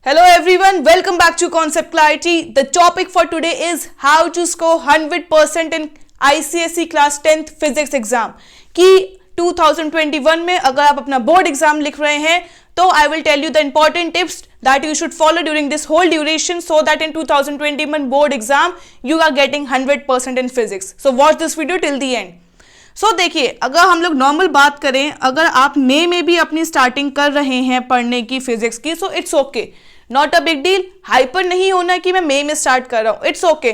Hello everyone, welcome back to Concept Clarity. The topic for today is how to score 100% in ICSE class 10th physics exam. कि 2021 में अगर आप अपना board exam लिख रहे हैं तो I will tell you the important tips that you should follow during this whole duration so that in 2021 board exam you are getting 100% in physics. So watch this video till the end. देखिए, अगर हम लोग normal बात करें, अगर आप मई में भी अपनी स्टार्टिंग कर रहे हैं पढ़ने की फिजिक्स की, सो it's okay, not a big deal. Hyper नहीं होना कि मैं मई में स्टार्ट कर रहा हूँ, इट्स ओके.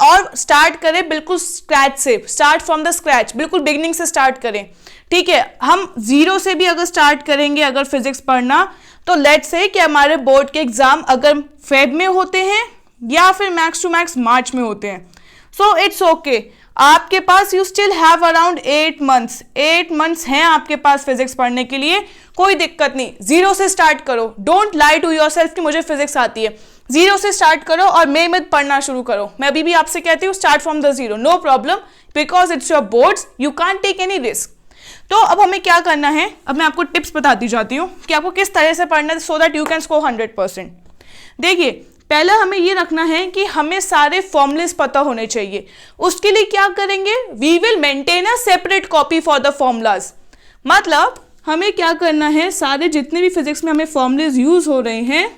और स्टार्ट करें बिल्कुल स्क्रैच से, स्टार्ट फ्रॉम द स्क्रैच, बिल्कुल बिगनिंग से स्टार्ट करें. ठीक है, हम जीरो से भी अगर स्टार्ट करेंगे अगर फिजिक्स पढ़ना, तो लेट्स से कि हमारे बोर्ड के एग्जाम अगर फेब में होते हैं या फिर मैक्स टू मैक्स मार्च में होते हैं, सो इट्स ओके. आपके पास you still have around 8 months हैं आपके पास फिजिक्स पढ़ने के लिए, कोई दिक्कत नहीं. जीरो से स्टार्ट करो, डोंट लाई टू योरसेल्फ कि मुझे फिजिक्स आती है. जीरो से स्टार्ट करो और मई में पढ़ना शुरू करो. मैं अभी भी आपसे कहती हूँ start from the zero, no problem, because it's your boards, you can't take any risk. तो अब हमें क्या करना है, अब मैं आपको टिप्स बताती जाती हूँ कि आपको किस तरह से पढ़ना है so that you can score 100%. देखिए, पहला हमें ये रखना है कि हमें सारे फॉर्मूलेस पता होने चाहिए. उसके लिए क्या करेंगे, we will maintain a separate copy for the formulas. मतलब हमें क्या करना है, सारे जितने भी फिजिक्स में हमें फॉर्मूलेज यूज हो रहे हैं,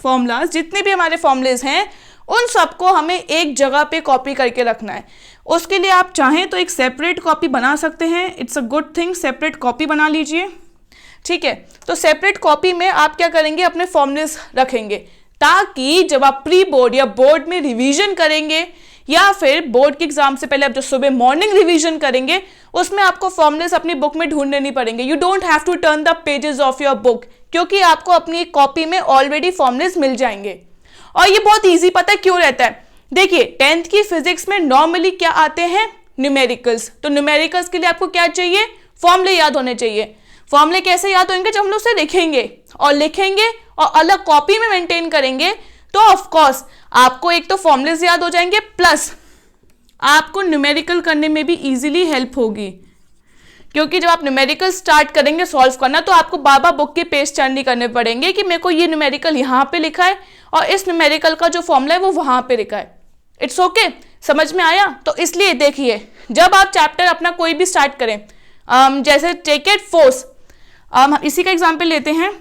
फॉर्मूलाज जितने भी हमारे फॉर्मूलेज हैं, उन सबको हमें एक जगह पे कॉपी करके रखना है. उसके लिए आप चाहें तो एक सेपरेट कॉपी बना सकते हैं, it's a good thing, separate copy बना लीजिए. ठीक है, तो सेपरेट कॉपी में आप क्या करेंगे, अपने फॉर्मूलेज रखेंगे, ताकि जब आप प्री बोर्ड या बोर्ड में रिवीजन करेंगे या फिर बोर्ड के एग्जाम से पहले आप जो सुबह मॉर्निंग रिवीजन करेंगे, उसमें आपको फॉर्मूलेस अपनी बुक में ढूंढने नहीं पड़ेंगे. You don't have to turn the pages of your book, क्योंकि आपको अपनी एक कॉपी में ऑलरेडी फॉर्मूलेस मिल जाएंगे. और ये बहुत ईजी, पता है क्यों रहता है. देखिए, 10th की फिजिक्स में नॉर्मली क्या आते हैं, न्यूमेरिकल्स. तो न्यूमेरिकल्स के लिए आपको क्या चाहिए, फॉर्मूले याद होने चाहिए. फॉर्मूले कैसे याद होंगे, जब हम लोग उसे लिखेंगे और अलग कॉपी में मेंटेन करेंगे, तो ऑफ कोर्स आपको एक तो फॉर्मूलेस याद हो जाएंगे, प्लस आपको न्यूमेरिकल करने में भी इजीली हेल्प होगी. क्योंकि जब आप न्यूमेरिकल स्टार्ट करेंगे सॉल्व करना, तो आपको बाबा बुक के पेज टर्न नहीं करने पड़ेंगे कि मेरे को ये न्यूमेरिकल यहाँ पे लिखा है और इस न्यूमेरिकल का जो फॉर्मूला है वो वहां पे लिखा है. इट्स ओके, समझ में आया. तो इसलिए देखिए, जब आप चैप्टर अपना कोई भी स्टार्ट करें, जैसे टेक इट फोर्स, इसी का एग्जाम्पल लेते हैं.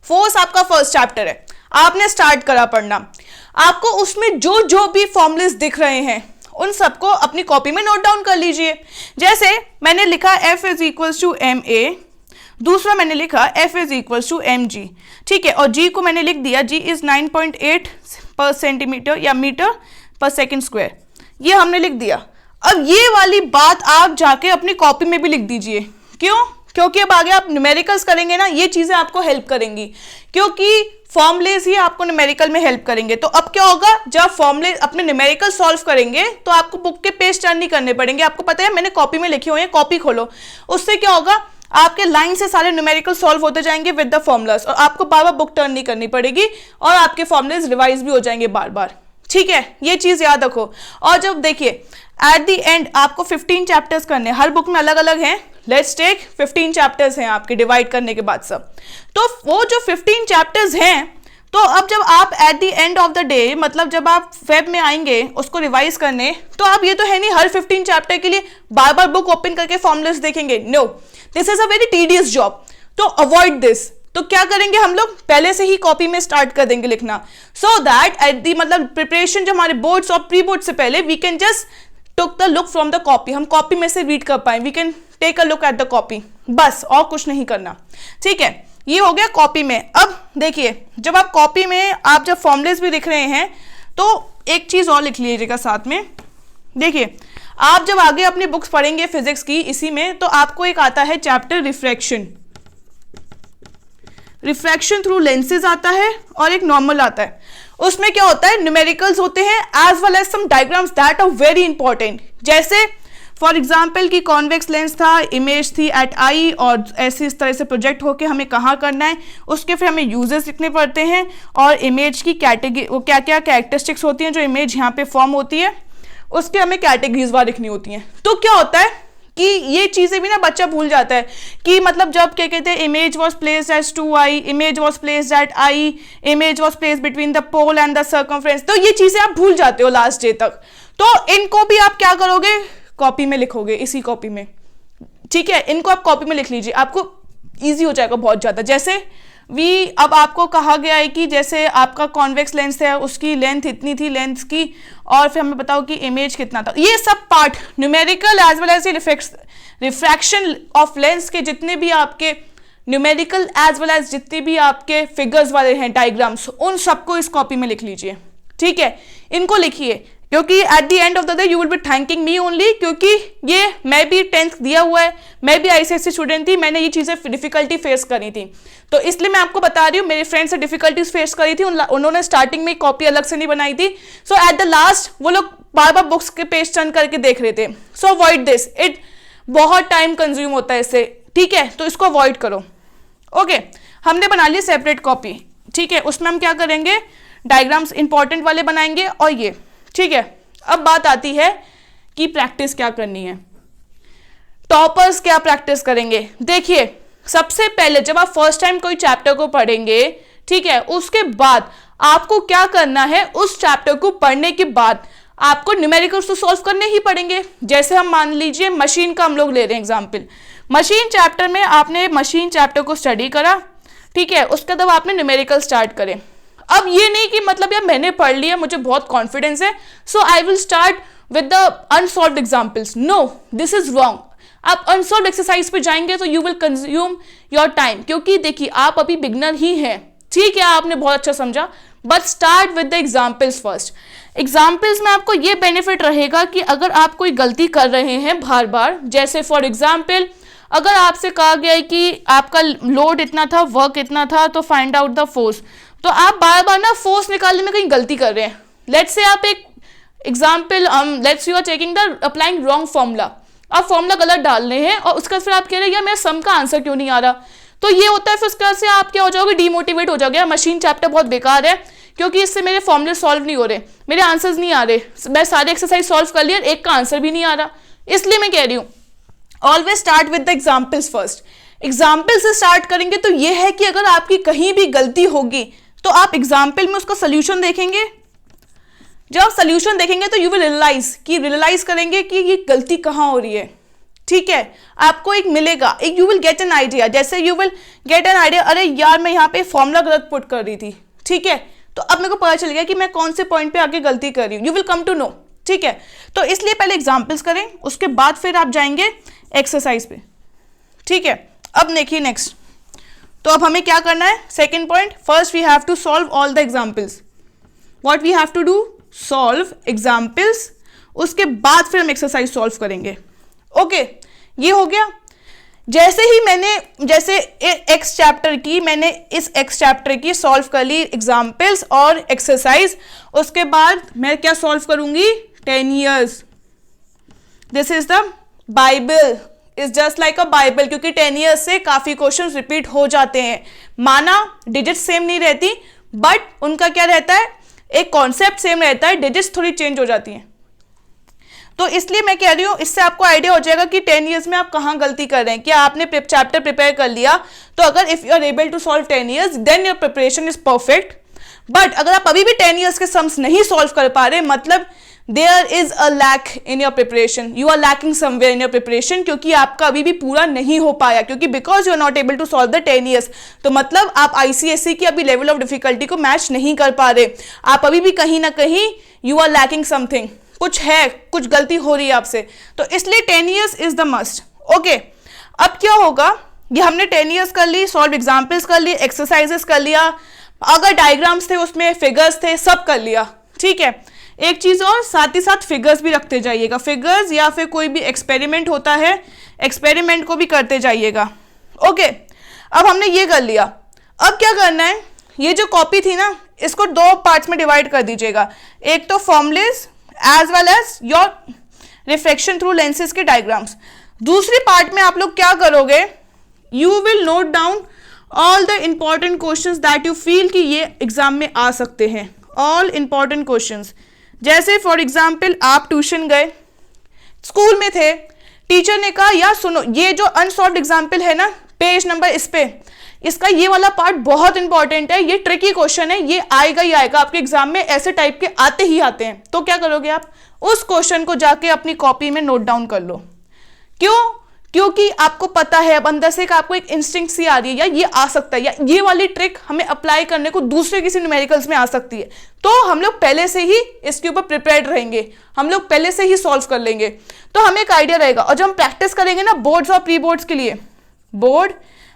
फोर्स आपका फर्स्ट चैप्टर है, आपने स्टार्ट करा पढ़ना. आपको उसमें जो भी फॉर्मूलेस दिख रहे हैं उन सबको अपनी कॉपी में नोट डाउन कर लीजिए. जैसे मैंने लिखा F is equals to MA, दूसरा मैंने लिखा F is equals to MG. ठीक है, और G को मैंने लिख दिया, G इज 9.8 पर सेंटीमीटर या मीटर पर सेकेंड स्क्वायर, ये हमने लिख दिया. अब ये वाली बात आप जाके अपनी कॉपी में भी लिख दीजिए. क्यों, क्योंकि अब आगे आप न्यूमेरिकल्स करेंगे ना, ये चीजें आपको हेल्प करेंगी, क्योंकि फॉर्मूलेस ही आपको न्यूमेरिकल में हेल्प करेंगे. तो अब क्या होगा, जब फॉर्मूले अपने न्यूमेरिकल सॉल्व करेंगे तो आपको बुक के पेज टर्न नहीं करने पड़ेंगे. आपको पता है मैंने कॉपी में लिखे हुए हैं, कॉपी खोलो, उससे क्या होगा, आपके लाइन से सारे न्यूमेरिकल सॉल्व होते जाएंगे विद द फॉर्मूलास, और आपको बार बार बुक टर्न नहीं करनी पड़ेगी, और आपके फॉर्मूलेस रिवाइज भी हो जाएंगे बार बार. ठीक है, ये चीज याद रखो. और जब देखिए एट द एंड आपको 15 चैप्टर्स करने, हर बुक में अलग अलग हैं, लेट्स टेक 15 चैप्टर्स हैं आपके डिवाइड करने के बाद सब. तो वो जो 15 चैप्टर्स हैं, तो अब जब आप eight the end of the day, मतलब जब आप फेब में आएंगे उसको रिवाइज करने, तो आप ये तो है नहीं हर 15 चैप्टर के लिए बार बार बुक ओपन करके फॉर्मूलेस देखेंगे. No, this is a very tedious job, तो अवॉइड दिस. तो क्या करेंगे हम लोग, पहले से ही कॉपी में स्टार्ट कर देंगे लिखना, सो दैट एट दी मतलब प्रिपरेशन जो हमारे बोर्ड्स और प्री बोर्ड से पहले we can just took the look from the copy, हम कॉपी में से रीड कर पाए, we can take a look at the copy, बस और कुछ नहीं करना. ठीक है, ये हो गया कॉपी में. अब देखिए, जब आप कॉपी में आप जब फॉर्मूलेस भी लिख रहे हैं, तो एक चीज और लिख लीजिएगा साथ में. देखिए, आप जब आगे अपनी बुक्स पढ़ेंगे फिजिक्स की इसी में, तो आपको एक आता है चैप्टर रिफ्रैक्शन थ्रू लेंसेज आता है, और एक नॉर्मल आता है. उसमें क्या होता है, न्यूमेरिकल्स होते हैं as well as some diagrams that are very important. जैसे फॉर एग्जाम्पल की कॉन्वेक्स लेंस था, इमेज थी एट आई, और ऐसे इस तरह से प्रोजेक्ट होके हमें कहाँ करना है, उसके फिर हमें यूजेस लिखने पड़ते हैं, और इमेज की कैटेगरी, वो क्या क्या कैरेक्टरिस्टिक्स होती हैं जो इमेज यहाँ पे फॉर्म होती है, उसके हमें कैटेगरीज वार लिखनी होती हैं. तो क्या होता है कि ये चीजें भी ना बच्चा भूल जाता है कि मतलब जब क्या कहते हैं image was placed as 2i, image was placed at i, image was placed between the pole and the circumference, तो ये चीजें आप भूल जाते हो लास्ट डे तक। तो इनको भी आप क्या करोगे, कॉपी में लिखोगे, इसी कॉपी में, ठीक है, इनको आप कॉपी में लिख लीजिए, आपको ईजी हो जाएगा बहुत ज्यादा। जैसे अब आपको कहा गया है कि जैसे आपका कॉन्वेक्स लेंस है, उसकी लेंथ इतनी थी लेंस की, और फिर हमें बताओ कि इमेज कितना था। ये सब part numerical as well as refraction of lens के जितने भी आपके न्यूमेरिकल एज वेल एज जितने भी आपके फिगर्स वाले हैं डायग्राम्स, उन सबको इस कॉपी में लिख लीजिए, ठीक है, इनको लिखिए, क्योंकि eight the end of the day you will B thanking me only, क्योंकि ये मैं भी 10th दिया हुआ है, मैं भी आईसीएसई स्टूडेंट थी, मैंने ये चीजें डिफिकल्टी फेस करी थी, तो इसलिए मैं आपको बता रही हूँ, मेरे फ्रेंड्स से डिफिकल्टीज फेस करी थी, उन्होंने स्टार्टिंग में कॉपी अलग से नहीं बनाई थी, सो एट द लास्ट वो लोग बार बार बुक्स के पेज टर्न करके देख रहे थे। सो अवॉइड दिस, इट बहुत टाइम कंज्यूम होता है इससे, ठीक है, तो इसको अवॉइड करो। ओके, हमने बना ली सेपरेट कॉपी, ठीक है, उसमें हम क्या करेंगे, डायग्राम्स इंपॉर्टेंट वाले बनाएंगे और ये, ठीक है। अब बात आती है कि प्रैक्टिस क्या करनी है, टॉपर्स क्या प्रैक्टिस करेंगे। देखिए, सबसे पहले जब आप फर्स्ट टाइम कोई चैप्टर को पढ़ेंगे, ठीक है, उसके बाद आपको क्या करना है, उस चैप्टर को पढ़ने के बाद आपको न्यूमेरिकल्स तो सॉल्व करने ही पड़ेंगे। जैसे हम मान लीजिए मशीन का हम लोग ले रहे हैं एग्जाम्पल, मशीन चैप्टर में आपने मशीन चैप्टर को स्टडी करा, ठीक है, उसके बाद आपने न्यूमेरिकल स्टार्ट करे। अब ये नहीं कि मतलब यार मैंने पढ़ लिया, मुझे बहुत कॉन्फिडेंस है, so I will start with the unsolved examples, no, this is wrong. आप अनसॉल्व्ड एक्सरसाइज पे जाएंगे तो you will consume your time, क्योंकि देखिए आप अभी बिगनर ही हैं, ठीक है, आपने बहुत अच्छा समझा, but start with the examples first. Examples में आपको ये बेनिफिट रहेगा कि अगर आप कोई गलती कर रहे हैं बार बार, जैसे फॉर एग्जाम्पल अगर आपसे कहा गया है कि आपका लोड इतना था, वर्क इतना था, तो फाइंड आउट द फोर्स, तो आप बार बार ना फोर्स निकालने में कहीं गलती कर रहे हैं। लेट्स से आप एक example, let's you are taking the applying wrong formula, आप फॉर्मूला गलत डाल रहे हैं और उसका फिर आप कह रहे हैं यार मेरा सम का आंसर क्यों नहीं आ रहा, तो ये होता है, फिर उसके बाद से आप क्या हो जाओगे, डीमोटिवेट हो जाओगे, मशीन चैप्टर बहुत बेकार है, क्योंकि इससे मेरे फॉर्मूले सॉल्व नहीं हो रहे, मेरे आंसर्स नहीं आ रहे, मैं सारे एक्सरसाइज सॉल्व कर लिया, एक का आंसर भी नहीं आ रहा। इसलिए मैं कह रही हूँ always start with the examples first. Example से स्टार्ट करेंगे तो ये है कि अगर आपकी कहीं भी गलती होगी तो आप एग्जाम्पल में उसका सोल्यूशन देखेंगे, जब आप सोल्यूशन देखेंगे तो यू विल रियलाइज करेंगे कि ये गलती कहाँ हो रही है, ठीक है, आपको एक मिलेगा, एक you will get an idea, जैसे you will get an idea, अरे यार मैं यहाँ पे फॉर्मूला गलत पुट कर रही थी, ठीक है, तो अब मेरे को पता चल गया कि मैं कौन से पॉइंट पे आगे गलती कर रही हूँ, you will come to know, ठीक है। तो इसलिए पहले एग्जाम्पल्स करें, उसके बाद फिर आप जाएंगे एक्सरसाइज पे, ठीक है। अब देखिए नेक्स्ट, तो अब हमें क्या करना है, second point, first we have to solve all the examples, what we have to do, solve examples, उसके बाद फिर हम एक्सरसाइज सॉल्व करेंगे। ओके, ये हो गया। जैसे ही मैंने जैसे एक्स चैप्टर की, मैंने इस एक्स चैप्टर की सॉल्व कर ली एग्जाम्पल्स और एक्सरसाइज, उसके बाद मैं क्या सॉल्व करूंगी, 10 years, this is the Bible, is just like a Bible, क्योंकि 10 years से काफी क्वेश्चंस रिपीट हो जाते हैं, माना डिजिट सेम नहीं रहती, बट उनका क्या रहता है, एक कॉन्सेप्ट सेम रहता है, डिजिट्स थोड़ी चेंज हो जाती हैं। तो इसलिए मैं कह रही हूँ, इससे आपको आइडिया हो जाएगा कि 10 years में आप कहाँ गलती कर रहे हैं। क्या आपने चैप्टर प्रिपेयर कर लिया, तो अगर if you are able to solve 10 years then your preparation is perfect, but अगर आप अभी भी 10 years के सम्स नहीं सॉल्व कर पा रहे, मतलब there is a lack in your preparation, you are lacking somewhere in your preparation, क्योंकि आपका अभी भी पूरा नहीं हो पाया, क्योंकि because you are not able to solve the 10 years, तो मतलब आप आईसीएसई की अभी लेवल ऑफ डिफिकल्टी को मैच नहीं कर पा रहे, आप अभी भी कहीं ना कहीं यू आर लैकिंग समथिंग, कुछ है, कुछ गलती हो रही है आपसे, तो इसलिए 10 years is the must. Okay, अब क्या होगा, ये हमने 10 years कर ली, सॉल्व एग्जाम्पल्स कर ली, एक्सरसाइजेस कर लिया, अगर डायग्राम्स थे उसमें फिगर्स थे, सब कर लिया, ठीक है। एक चीज और, साथ ही साथ फिगर्स भी रखते जाइएगा, फिगर्स या फिर कोई भी एक्सपेरिमेंट होता है, एक्सपेरिमेंट को भी करते जाइएगा। ओके, अब हमने ये कर लिया, अब क्या करना है, ये जो कॉपी थी ना, इसको 2 पार्ट्स में डिवाइड कर दीजिएगा, एक तो formulas as well as your reflection through lenses के डायग्राम्स। दूसरी पार्ट में आप लोग क्या करोगे, you will note down all the important questions that you feel कि ये एग्जाम में आ सकते हैं, ऑल इंपॉर्टेंट क्वेश्चंस। जैसे फॉर एग्जाम्पल आप ट्यूशन गए, स्कूल में थे, टीचर ने कहा यार सुनो, ये जो अनसॉल्व्ड एग्जाम्पल है ना पेज नंबर इस पे, इसका ये वाला पार्ट बहुत इंपॉर्टेंट है, ये ट्रिकी क्वेश्चन है, ये आएगा ही आएगा आपके एग्जाम में, ऐसे टाइप के आते ही आते हैं। तो क्या करोगे आप, उस क्वेश्चन को जाके अपनी कॉपी में नोट डाउन कर लो। क्यों? क्योंकि आपको पता है, अब अंदर से आपको एक इंस्टिंक्ट सी आ रही है, या ये आ सकता है, या ये वाली ट्रिक हमें अप्लाई करने को दूसरे किसी न्यूमेरिकल्स में आ सकती है, तो हम लोग पहले से ही इसके ऊपर प्रिपेयर्ड रहेंगे, हम लोग पहले से ही सॉल्व कर लेंगे, तो हमें एक आइडिया रहेगा। और जब हम प्रैक्टिस करेंगे ना बोर्ड्स और प्री बोर्ड्स के लिए, board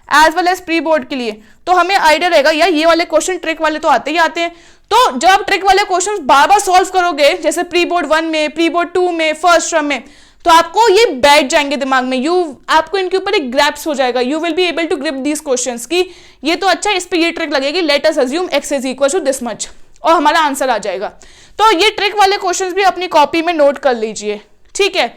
as well as pre board के लिए, तो हमें आइडिया रहेगा यार ये वाले क्वेश्चन ट्रिक वाले तो आते ही आते हैं। तो जब आप ट्रिक वाले क्वेश्चन बार बार सॉल्व करोगे, जैसे प्री बोर्ड 1 में, प्री बोर्ड 2 में, फर्स्ट टर्म में, तो आपको ये बैठ जाएंगे दिमाग में, आपको इनके ऊपर एक ग्रैप्स हो जाएगा, you will be able to grip these questions कि ये तो अच्छा, इस पे ये ट्रिक लगेगी, let us assume x is equal to this much, और हमारा आंसर आ जाएगा। तो ये ट्रिक वाले क्वेश्चंस भी अपनी कॉपी में नोट कर लीजिए, ठीक है।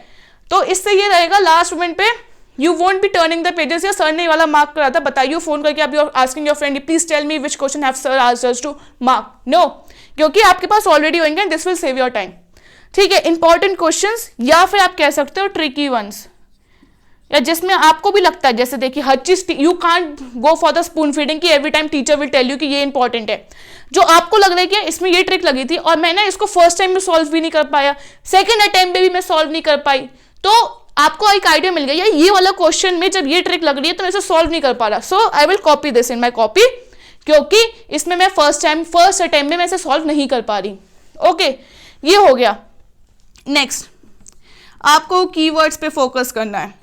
तो इससे ये रहेगा लास्ट मोमेंट पे you won't be turning the pages, या सर ने वाला मार्क करा था, बताइए फोन करके आप, you are asking your friend please tell me which question have sir asked us to mark, no, क्योंकि आपके पास ऑलरेडी होंगे, this will save your time, ठीक है। इंपॉर्टेंट क्वेश्चंस, या फिर आप कह सकते हो ट्रिकी वंस, या जिसमें आपको भी लगता है, जैसे देखिए हर चीज, you can't go for the spoon feeding कि every time teacher will tell you कि ये इंपॉर्टेंट है, जो आपको लग रहा है कि इसमें ये ट्रिक लगी थी और मैंने इसको फर्स्ट टाइम में सॉल्व भी नहीं कर पाया, सेकंड अटेम्प्ट में भी मैं सॉल्व नहीं कर पाई, तो आपको एक आइडिया मिल गया ये वाला क्वेश्चन में जब ये ट्रिक लग रही है तो मैं इसे सॉल्व नहीं कर पा रहा, so I will copy this in my copy, क्योंकि इसमें मैं फर्स्ट अटेम्प्ट में मैं इसे सॉल्व नहीं कर पा रही। ओके, ये हो गया। नेक्स्ट, आपको कीवर्ड्स पे फोकस करना है।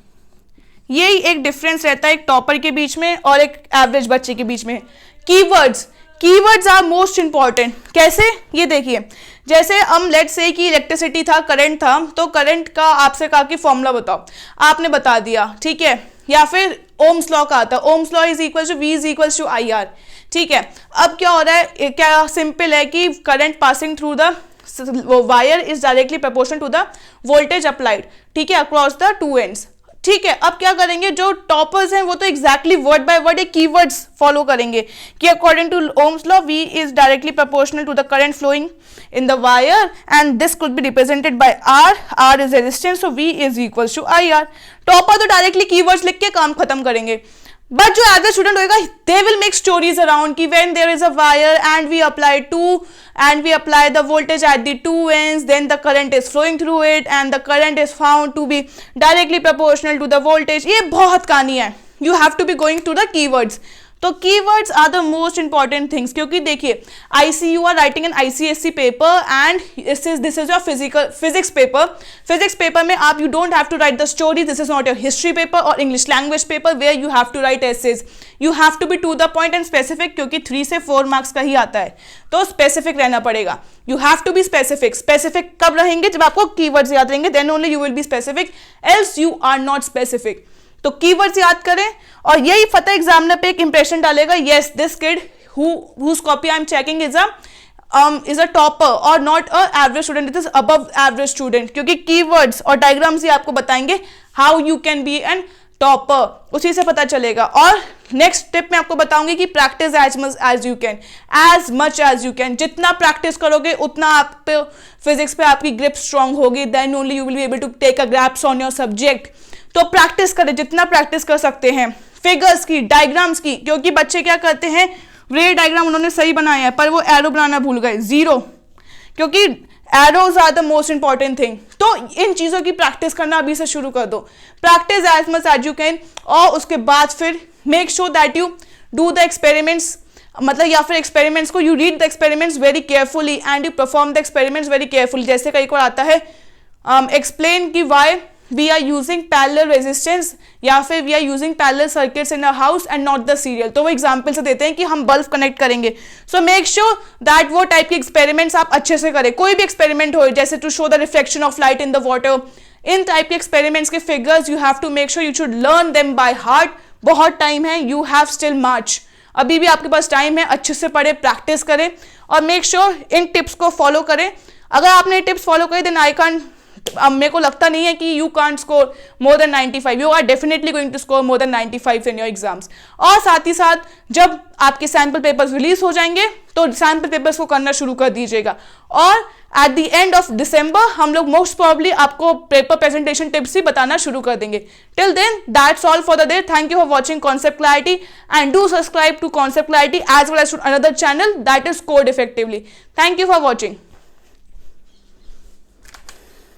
यही एक डिफरेंस रहता है एक टॉपर के बीच में और एक एवरेज बच्चे के बीच में। Keywords are most important. कैसे? ये देखिए, जैसे हम लेट से कि इलेक्ट्रिसिटी था, करंट था, तो करंट का आपसे कहा कि फॉर्मूला बताओ, आपने बता दिया, ठीक है। या फिर ओम्स लॉ का आता है, Ohm's law is equal to V is equal to I R, ठीक है। अब क्या हो रहा है, क्या सिंपल है कि current passing through the wire is directly proportional to the voltage applied, ठीक है, अक्रॉस द टू एंड्स, ठीक है। अब क्या करेंगे, जो टॉपर्स हैं वो तो एग्जैक्टली वर्ड बाय वर्ड एक कीवर्ड्स फॉलो करेंगे कि according to Ohm's law V is directly proportional to the current flowing in the wire and this could be represented by R is resistance, so V is equal to I R. Topper तो directly keywords लिख के काम खत्म करेंगे, but जो average student होगा they will make stories around कि when there is a wire and we apply the voltage at the two ends, then the current is flowing through it and the current is found to be directly proportional to the voltage। ये बहुत कहानी है, you have to be going to the keywords। तो keywords are the most important things, क्योंकि देखिए you are writing an ICSE paper and this is your physics paper। physics paper में आप you don't have to write the story, this is not your history paper or English language paper where you have to write essays। you have to be to the point and specific, क्योंकि 3 से 4 marks का ही आता है, तो specific रहना पड़ेगा। you have to be specific कब रहेंगे, जब आपको keywords याद रहेंगे, then only you will be specific, else you are not specific। तो कीवर्ड्स याद करें और यही फतेह एग्जामिनर पे एक इंप्रेशन डालेगा, yes this kid whose copy I am checking is a topper or not a average student, it is above average student, क्योंकि keywords और डायग्राम्स ही आपको बताएंगे how you can be an topper, उसी से पता चलेगा। और नेक्स्ट टिप मैं आपको बताऊंगी कि practice as much as you can, जितना प्रैक्टिस करोगे उतना आप पे फिजिक्स पे आपकी ग्रिप स्ट्रांग होगी, then only you will be able to take a grasp on your subject। तो प्रैक्टिस करें, जितना प्रैक्टिस कर सकते हैं, फिगर्स की, डायग्राम्स की, क्योंकि बच्चे क्या करते हैं, रे डायग्राम उन्होंने सही बनाया है पर वो एरो बनाना भूल गए, जीरो, क्योंकि arrows are the most important thing. तो इन चीज़ों की प्रैक्टिस करना अभी से शुरू कर दो, practice as much as you can, और उसके बाद फिर make sure that you do the experiments, मतलब या फिर एक्सपेरिमेंट्स को you read the experiments very carefully and you perform the experiments very carefully. जैसे कई बार आता है एक्सप्लेन कि why we are using parallel resistance या फिर we are using parallel circuits in a house and not the serial, तो वो एग्जाम्पल से देते हैं कि हम बल्ब कनेक्ट करेंगे। सो मेक श्योर दैट वो टाइप के एक्सपेरिमेंट्स आप अच्छे से करें, कोई भी एक्सपेरिमेंट हो, जैसे to show the reflection of light in the water, इन टाइप के एक्सपेरिमेंट्स के figures you have to make sure you should learn them by heart. बहुत टाइम है, यू हैव स्टिल मार्च, अभी भी आपके पास टाइम है, अच्छे से पढ़े, प्रैक्टिस करें और मेक श्योर इन टिप्स को फॉलो करें। अगर आपने टिप्स फॉलो करे देन आई कैन, अब मेरे को लगता नहीं है कि you can't score more than 95, you are definitely going to score more than 95 in your exams. और साथ ही साथ जब आपके सैम्पल पेपर्स रिलीज हो जाएंगे तो सैम्पल पेपर्स को करना शुरू कर दीजिएगा। और at the end of December हम लोग मोस्ट प्रॉब्ली आपको पेपर प्रेजेंटेशन टिप्स ही बताना शुरू कर देंगे. Till then that's all for the day. Thank you for watching concept clarity and do subscribe to concept clarity as well as to another channel that is code effectively. Thank you for watching.